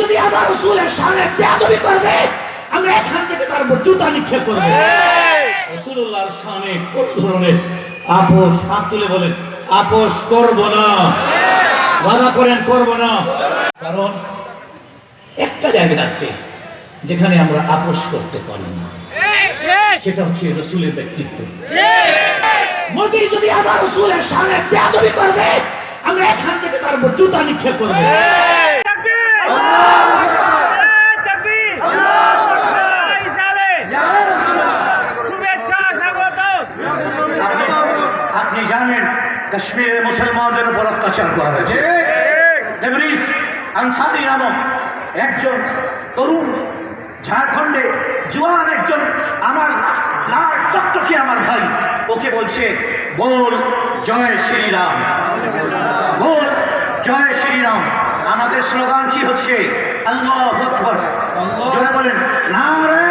যদি আমার রাসূলের সামনে বেয়াদবি করবে, আমরা এখান থেকে তার উপর জুতা নিক্ষেপ করব। রাসূলুল্লাহর সামনে কোন ধরনের আপোষ, হাত তুলে বলেন আপোষ করব না, ওয়াদা করেন করব না। কারণ একটা জায়গা আছে যেখানে আমরা আপোষ করতে পারি না, সেটা হচ্ছে রাসূলের ব্যক্তিত্ব। মোদি যদি আমার রাসূলের সামনে বেয়াদবি করবে, আমরা এখান থেকে তার উপর জুতা নিক্ষেপ করব। আপনি জানেন কাশ্মীরে মুসলমানদের উপর অত্যাচার করা হয়েছে। তেবরিজ আনসারী নামক একজন তরুণ, ঝাড়খণ্ডে জোয়ান একজন আমার লাল টকটকে আমার ভাই, ওকে বলছে বল জয় শ্রীরাম, বল জয় শ্রীরাম। আমাদের স্লোগান কি হচ্ছে? আল্লাহু আকবার। জোরে বলেন নারে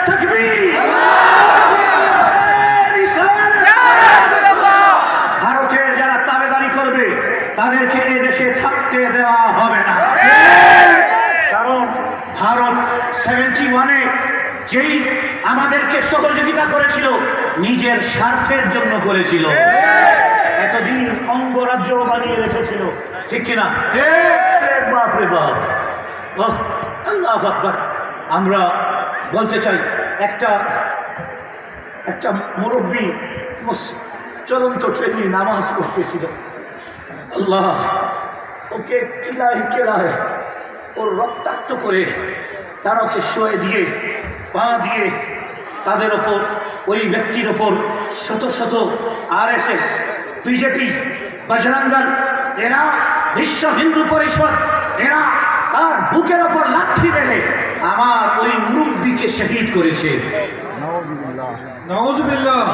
তাকবীর। ভারতের যারা তাবেদারি করবে তাদেরকে এ দেশে থাকতে দেওয়া হবে না। কারণ ভারত 71-এ যেই আমাদেরকে সহযোগিতা করেছিল, নিজের স্বার্থের জন্য করেছিল। এতদিন অঙ্গরাজ্য বানিয়ে রেখেছিল, ঠিক কিনা? বাপরে বাপ, আল্লাহু আকবার। আমরা বলতে চাই, একটা মুরব্বী চলন্ত ট্রেনে নামাজ পড়তেছিল। আল্লাহ, ওকে কিলায় ওর রক্তাক্ত করে তারা ওকে শোয়ে দিয়ে পা দিয়ে তাদের ওপর, ওই ব্যক্তির ওপর শত শত RSS, বিজেপি, বজরং দল, এরা বিশ্ব হিন্দু পরিষদ, এরা তার বুকের ওপর লাথি মেরে আমার ওই মুরব্বীকে শহীদ করেছে। নাউজুবিল্লাহ।